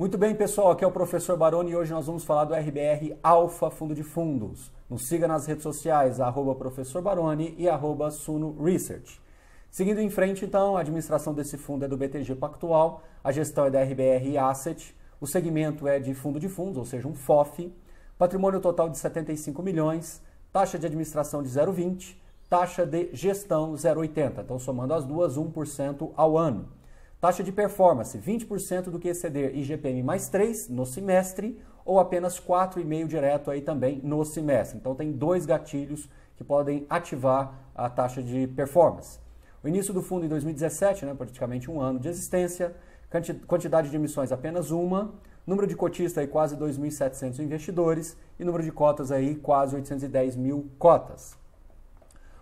Muito bem, pessoal, aqui é o professor Baroni e hoje nós vamos falar do RBR Alpha Fundo de Fundos. Nos siga nas redes sociais, @professor Baroni e @Suno Research. Seguindo em frente, então, a administração desse fundo é do BTG Pactual, a gestão é da RBR Asset, o segmento é de fundo de fundos, ou seja, um FOF, patrimônio total de 75 milhões, taxa de administração de 0,20, taxa de gestão 0,80, então somando as duas, 1% ao ano. Taxa de performance, 20% do que exceder IGPM mais 3 no semestre ou apenas 4,5% direto aí também no semestre. Então tem dois gatilhos que podem ativar a taxa de performance. O início do fundo em 2017, praticamente um ano de existência, quantidade de emissões apenas uma, número de cotistas aí quase 2.700 investidores e número de cotas aí quase 810 mil cotas.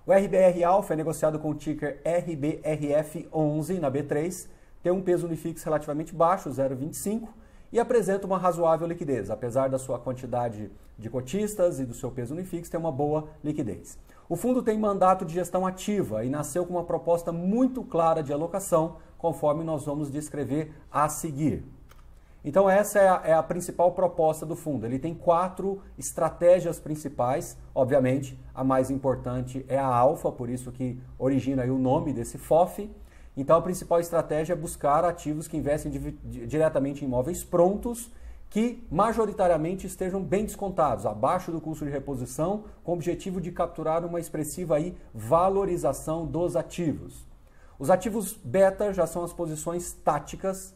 O RBR Alpha é negociado com o ticker RBRF11 na B3, tem um peso unifix relativamente baixo, 0,25, e apresenta uma razoável liquidez. Apesar da sua quantidade de cotistas e do seu peso unifix, tem uma boa liquidez. O fundo tem mandato de gestão ativa e nasceu com uma proposta muito clara de alocação, conforme nós vamos descrever a seguir. Então essa é a principal proposta do fundo. Ele tem 4 estratégias principais, obviamente a mais importante é a Alpha, por isso que origina aí o nome desse FOF. Então a principal estratégia é buscar ativos que investem diretamente em imóveis prontos, que majoritariamente estejam bem descontados, abaixo do custo de reposição, com o objetivo de capturar uma expressiva aí valorização dos ativos. Os ativos beta já são as posições táticas,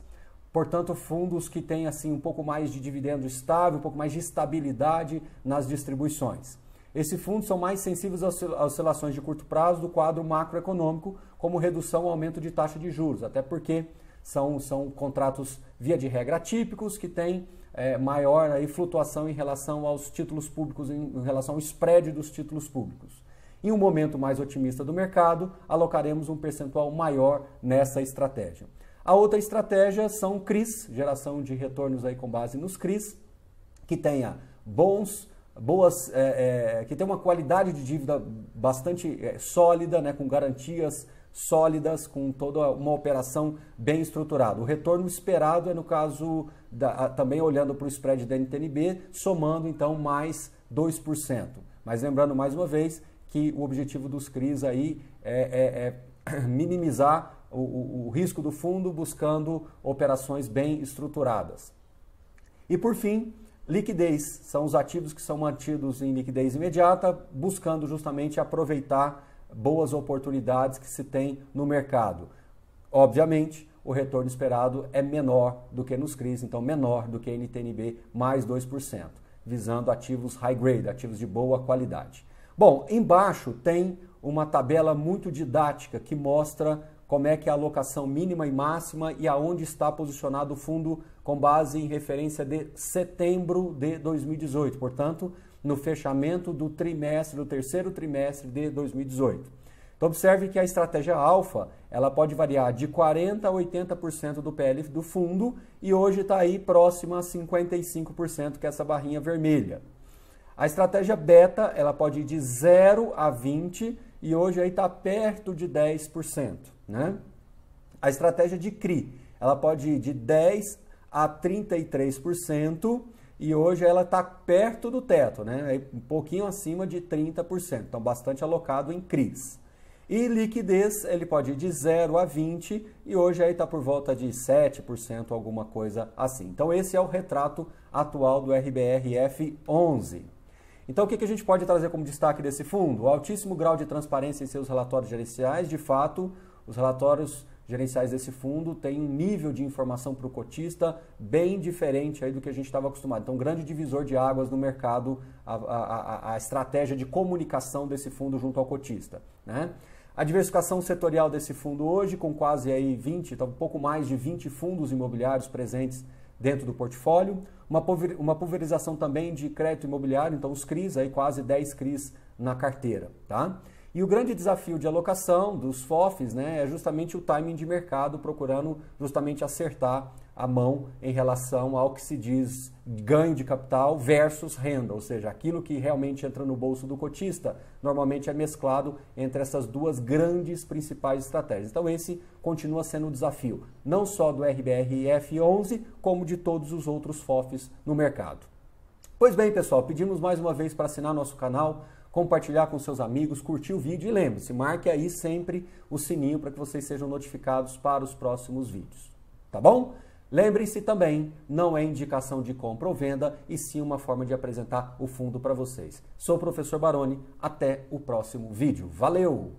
portanto fundos que têm assim um pouco mais de dividendo estável, um pouco mais de estabilidade nas distribuições. Esses fundos são mais sensíveis às oscilações de curto prazo do quadro macroeconômico, como redução ou aumento de taxa de juros, até porque são contratos via de regra atípicos que têm maior aí, flutuação em relação aos títulos públicos, em relação ao spread dos títulos públicos. Em um momento mais otimista do mercado, alocaremos um percentual maior nessa estratégia. A outra estratégia são CRIs, geração de retornos aí com base nos CRIs, que tenha que tem uma qualidade de dívida bastante sólida, com garantias sólidas, com toda uma operação bem estruturada. O retorno esperado é no caso, também olhando para o spread da NTNB, somando então mais 2%. Mas lembrando mais uma vez que o objetivo dos CRIs aí é minimizar o risco do fundo buscando operações bem estruturadas. E por fim, liquidez, são os ativos que são mantidos em liquidez imediata, buscando justamente aproveitar boas oportunidades que se tem no mercado. Obviamente, o retorno esperado é menor do que nos CRIs, então menor do que a NTNB, mais 2%, visando ativos high grade, ativos de boa qualidade. Bom, embaixo tem uma tabela muito didática que mostra como é que é a alocação mínima e máxima e aonde está posicionado o fundo com base em referência de setembro de 2018, portanto, no fechamento do terceiro trimestre de 2018. Então observe que a estratégia Alpha, ela pode variar de 40% a 80% do PL do fundo e hoje está aí próxima a 55%, que é essa barrinha vermelha. A estratégia Beta, ela pode ir de 0 a 20% e hoje aí está perto de 10%. A estratégia de CRI, ela pode ir de 10% a 33% e hoje ela está perto do teto, um pouquinho acima de 30%, então bastante alocado em CRIs. E liquidez, ele pode ir de 0 a 20% e hoje aí está por volta de 7%, alguma coisa assim. Então esse é o retrato atual do RBRF11. Então o que a gente pode trazer como destaque desse fundo? O altíssimo grau de transparência em seus relatórios gerenciais. De fato, os relatórios gerenciais desse fundo têm um nível de informação para o cotista bem diferente aí do que a gente estava acostumado. Então, grande divisor de águas no mercado, a estratégia de comunicação desse fundo junto ao cotista. A diversificação setorial desse fundo hoje, com quase aí 20, um pouco mais de 20 fundos imobiliários presentes dentro do portfólio, uma pulverização também de crédito imobiliário, então os CRIs, aí quase 10 CRIs na carteira. E o grande desafio de alocação dos FOFs, né, é justamente o timing de mercado, procurando justamente acertar a mão em relação ao que se diz ganho de capital versus renda, ou seja, aquilo que realmente entra no bolso do cotista, normalmente é mesclado entre essas duas grandes principais estratégias. Então esse continua sendo o desafio, não só do RBRF11, como de todos os outros FOFs no mercado. Pois bem, pessoal, pedimos mais uma vez para assinar nosso canal, compartilhar com seus amigos, curtir o vídeo e lembre-se, marque aí sempre o sininho para que vocês sejam notificados para os próximos vídeos, tá bom? Lembrem-se também, não é indicação de compra ou venda, e sim uma forma de apresentar o fundo para vocês. Sou o professor Baroni, até o próximo vídeo. Valeu!